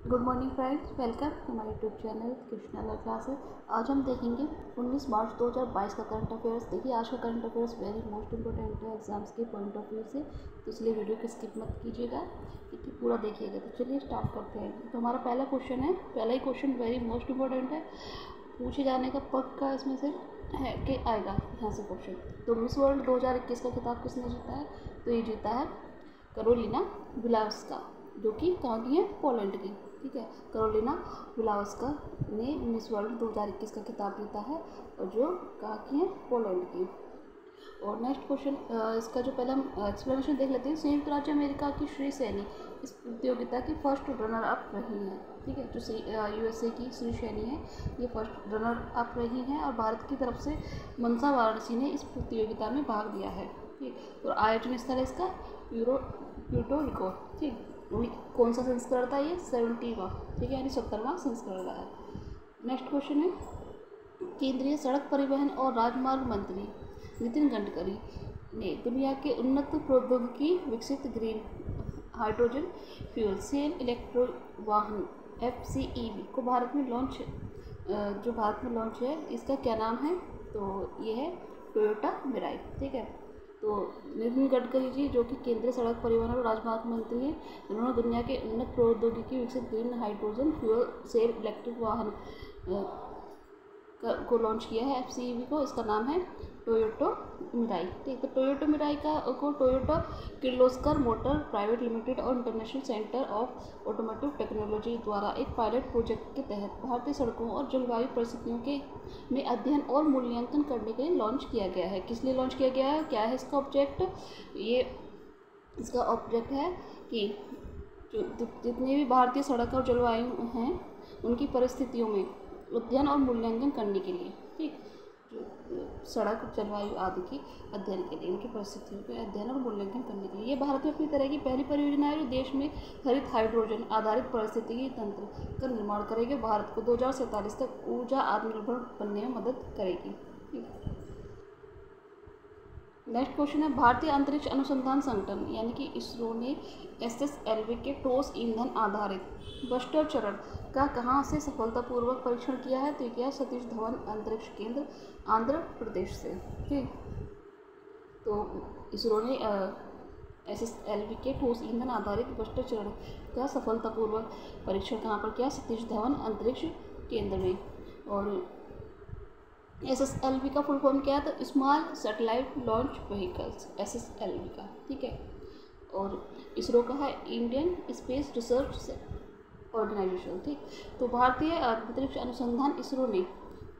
Good morning friends, welcome to my YouTube channel Krishna learn classes. आज हम देखेंगे 19 मार्च 2022 का करंट अफेयर्स। देखिए, आज का current affairs very most important है एग्जाम्स के पॉइंट ऑफ व्यू से, तो इसलिए वीडियो को स्किप मत कीजिएगा, ठीक है, पूरा देखिएगा। तो चलिए स्टार्ट करते हैं। तो हमारा पहला क्वेश्चन है, पहला ही क्वेश्चन वेरी मोस्ट इंपॉर्टेंट है, पूछे जाने का पक्का इसमें से है कि आएगा यहाँ से क्वेश्चन। तो मिस वर्ल्ड 2021 का खिताब किसने जीता है? तो ये जीता है करोलिना विलावस्का, जो कि कहाँ की है? पोलैंड की, ठीक है। करोलिना विलावस्का ने मिस वर्ल्ड 2021 का खिताब जीता है, और जो कहाँ की है? पोलैंड की। और नेक्स्ट क्वेश्चन, इसका जो पहले हम एक्सप्लेनेशन देख लेते हैं। संयुक्त राज्य अमेरिका की श्री सैनी इस प्रतियोगिता की फर्स्ट रनर अप रही हैं, ठीक है। जो यूएसए की श्री सैनी है, ये फर्स्ट रनर अप रही हैं, और भारत की तरफ से मनसा वाराणसी ने इस प्रतियोगिता में भाग लिया है, ठीक। और आयोजन स्थल है इसका प्यूर्टो रिको, ठीक। कौन सा संस्करण था? ये 70वां, ठीक है, यानी 70वां संस्करण रहा है। नेक्स्ट क्वेश्चन है, केंद्रीय सड़क परिवहन और राजमार्ग मंत्री नितिन गडकरी ने दुनिया के उन्नत प्रौद्योगिकी विकसित green hydrogen fuel cell electric वाहन FCEV को भारत में लॉन्च, जो भारत में लॉन्च है, इसका क्या नाम है? तो ये है टोयोटा मिराई, ठीक है। तो नितिन गडकरी जी, जो कि केंद्रीय सड़क परिवहन और राजमार्ग मंत्री हैं, उन्होंने दुनिया के उन्नत प्रौद्योगिकी विकसित green hydrogen fuel cell electric वाहन को लॉन्च किया है, FCEV को। इसका नाम है टोयोटो मिराई, ठीक। तो टोयोटो मिराई को Toyota Kirloskar motor private limited और international centre of automotive technology द्वारा एक पायलट प्रोजेक्ट के तहत भारतीय सड़कों और जलवायु परिस्थितियों के में अध्ययन और मूल्यांकन करने के लिए लॉन्च किया गया है। किस लिए लॉन्च किया गया है? क्या है इसका ऑब्जेक्ट? ये इसका ऑब्जेक्ट है कि जितनी भी भारतीय सड़क और जलवायु हैं, उनकी परिस्थितियों में अध्ययन और मूल्यांकन करने के लिए, ठीक। जो सड़क जलवायु आदि की अध्ययन के लिए, उनकी परिस्थितियों के अध्ययन और मूल्यांकन करने के लिए ये भारत में अपनी तरह की पहली परियोजना है जो देश में हरित हाइड्रोजन आधारित पारिस्थितिकी तंत्र का निर्माण करेगी, भारत को 2047 तक ऊर्जा आत्मनिर्भर बनने में मदद करेगी, ठीक। नेक्स्ट क्वेश्चन है, भारतीय अंतरिक्ष अनुसंधान संगठन यानी कि इसरो ने SSLV के ठोस ईंधन आधारित बस्टर चरण का कहाँ से सफलतापूर्वक परीक्षण किया है? तो क्या सतीश धवन अंतरिक्ष केंद्र, आंध्र प्रदेश से, ठीक। तो इसरो ने SSLV के ठोस ईंधन आधारित बस्टर चरण का सफलतापूर्वक परीक्षण कहाँ पर किया? सतीश धवन अंतरिक्ष केंद्र में। और SSLV का फुल फॉर्म क्या है? तो small satellite launch vehicles, SSLV का, ठीक है। और इसरो का है इंडियन स्पेस रिसर्च ऑर्गेनाइजेशन, ठीक। तो भारतीय अंतरिक्ष अनुसंधान इसरो ने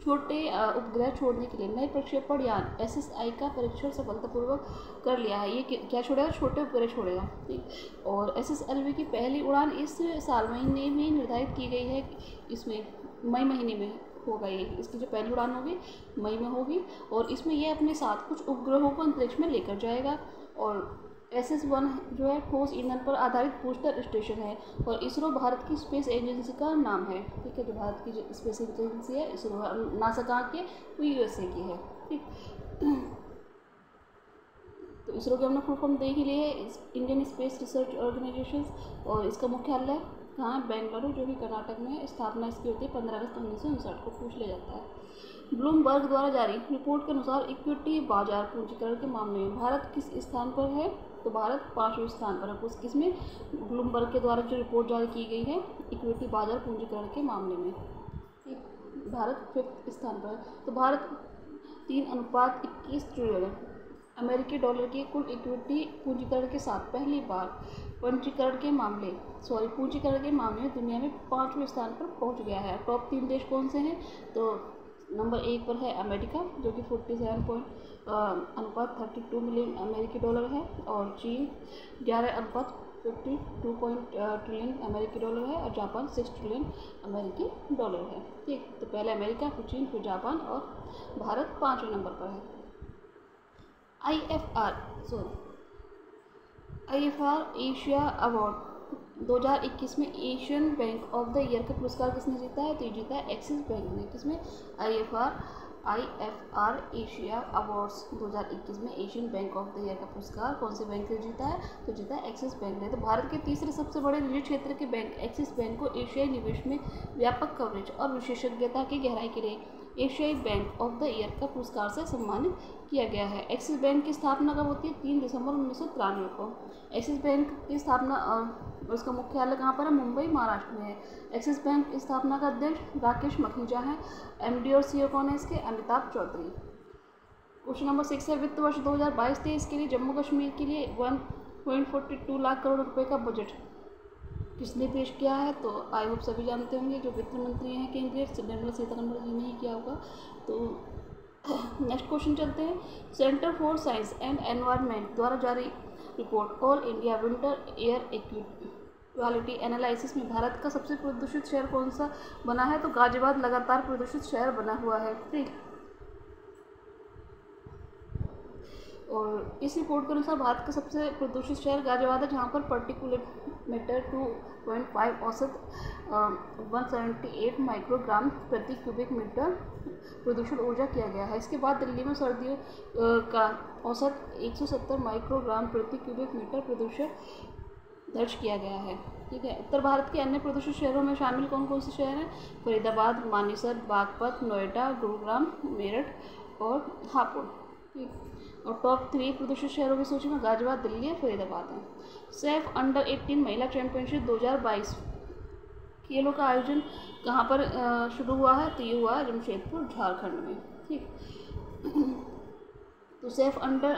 छोटे उपग्रह छोड़ने के लिए नए प्रक्षेपण यान SSI का परीक्षण सफलतापूर्वक कर लिया है। ये क्या छोड़ेगा? छोटे उपग्रह छोड़ेगा, ठीक। और SSLV की पहली उड़ान इस साल महीने में निर्धारित की गई है, इसमें मई महीने में होगा ये। इसकी जो पहली उड़ान होगी मई में होगी, और इसमें ये अपने साथ कुछ उपग्रहों को अंतरिक्ष में लेकर जाएगा। और SS1 जो है ठोस ईंधन पर आधारित बूस्टर स्टेशन है, और इसरो भारत की स्पेस एजेंसी का नाम है, ठीक है। जो भारत की जो स्पेस एजेंसी है इसरो, नासा कहाँ की है? वो USA की है, ठीक। तो इसरो के हमने फुल फॉर्म देख ही लिए, इंडियन स्पेस रिसर्च ऑर्गेनाइजेशन, और इसका मुख्यालय कहाँ है? बेंगलुरु, जो कि कर्नाटक में है। स्थापना इसकी होती है 15 अगस्त 1959 को, पूछ लिया जाता है। ब्लूमबर्ग द्वारा जारी रिपोर्ट के अनुसार इक्विटी बाजार पूंजीकरण के मामले में भारत किस स्थान पर है? तो भारत 5वें स्थान पर है। किसमें? ब्लूमबर्ग के द्वारा जो रिपोर्ट जारी की गई है इक्विटी बाजार पूंजीकरण के मामले में, भारत 5th स्थान पर है। तो भारत 3:21 ट्रिलियन अमेरिकी डॉलर के कुल इक्विटी पूंजीकरण के साथ पहली बार पूंजीकरण के मामले में दुनिया में 5वें स्थान पर पहुंच गया है। टॉप 3 देश कौन से हैं? तो नंबर 1 पर है अमेरिका, जो कि 47.32 मिलियन अमेरिकी डॉलर है, और चीन 11.52 ट्रिलियन अमेरिकी डॉलर है, और जापान 6 ट्रिलियन अमेरिकी डॉलर है, ठीक। तो पहले अमेरिका, फिर चीन, फिर जापान, और भारत 5वें नंबर पर है। IFR एशिया अवार्ड 2021 में Asian bank of the year का पुरस्कार किसने जीता है? तो ये जीता है एक्सिस बैंक ने। किसमें? IFR IFR एशिया अवार्ड्स 2021 में Asian bank of the year का पुरस्कार कौन से बैंक ने जीता है? तो जीता है एक्सिस बैंक ने। तो भारत के तीसरे सबसे बड़े निजी क्षेत्र के बैंक एक्सिस बैंक को एशियाई निवेश में व्यापक कवरेज और विशेषज्ञता की गहराई के लिए एशियाई बैंक ऑफ द ईयर का पुरस्कार से सम्मानित किया गया है। एक्सिस बैंक की स्थापना कब होती है? 3 दिसंबर 1993 को। एक्सिस बैंक की स्थापना उसका मुख्यालय कहाँ पर है? मुंबई, महाराष्ट्र में है। एक्सिस बैंक की स्थापना का अध्यक्ष राकेश मखीजा हैं। MD और CEO कौन है इसके? अमिताभ चौधरी। क्वेश्चन नंबर 6 है, वित्त वर्ष 2022-23 के लिए जम्मू कश्मीर के लिए 1.42 लाख करोड़ रुपए का बजट किसने पेश किया है? तो आई होप सभी जानते होंगे, जो वित्त मंत्री हैं केंद्रीय, निर्मला सीतारमण जी ने ही किया होगा। तो नेक्स्ट क्वेश्चन चलते हैं। Centre for science and environment द्वारा जारी report all India winter air quality analysis में भारत का सबसे प्रदूषित शहर कौन सा बना है? तो गाजियाबाद लगातार प्रदूषित शहर बना हुआ है। ठीक, और इस रिपोर्ट के अनुसार भारत का सबसे प्रदूषित शहर गाजियाबाद है, जहाँ पर पार्टिकुलेट मैटर 2.5 औसत 178 माइक्रोग्राम प्रति क्यूबिक मीटर प्रदूषण ऊर्जा किया गया है। इसके बाद दिल्ली में सर्दियों का औसत 170 माइक्रोग्राम प्रति क्यूबिक मीटर प्रदूषण दर्ज किया गया है। ठीक है, उत्तर भारत के अन्य प्रदूषित शहरों में शामिल कौन कौन से शहर हैं? फरीदाबाद, मानेसर, बागपत, नोएडा, गुरुग्राम, मेरठ और हापुड़। ठीक, और टॉप 3 प्रदूषित शहरों की सूची में गाजियाबाद, दिल्ली और फरीदाबाद है। सैफ अंडर 18 महिला चैंपियनशिप 2022 खेलों का आयोजन कहाँ पर शुरू हुआ है? तो ये हुआ है जमशेदपुर, झारखंड में। ठीक, तो सैफ अंडर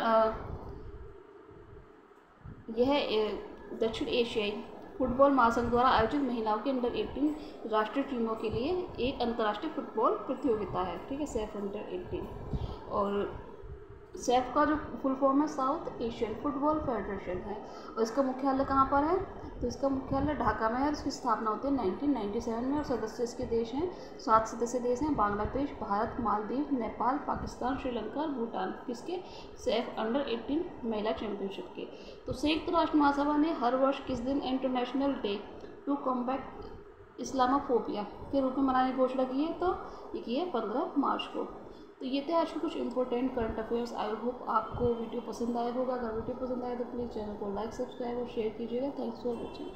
यह दक्षिण एशियाई फुटबॉल महासंघ द्वारा आयोजित महिलाओं के अंडर 18 राष्ट्रीय टीमों के लिए एक अंतर्राष्ट्रीय फुटबॉल प्रतियोगिता है। ठीक है, सैफ अंडर 18। और सैफ का जो फुल फॉर्म है साउथ एशियन फुटबॉल फेडरेशन है, और इसका मुख्यालय कहाँ पर है? तो इसका मुख्यालय ढाका में है। इसकी स्थापना होती है 1997 में, और सदस्य इसके देश हैं 7 सदस्य देश हैं, बांग्लादेश, भारत, मालदीव, नेपाल, पाकिस्तान, श्रीलंका और भूटान। किसके? सैफ अंडर 18 महिला चैंपियनशिप के। तो संयुक्त राष्ट्र महासभा ने हर वर्ष किस दिन international day to combat Islamophobia के रूप में मनाने की घोषणा की है? तो ये की है 15 मार्च को। तो ये थे आज के कुछ important current affairs. I hope आपको वीडियो पसंद आया होगा। अगर वीडियो पसंद आए तो प्लीज़ चैनल को लाइक, सब्सक्राइब और शेयर कीजिएगा। Thanks for watching.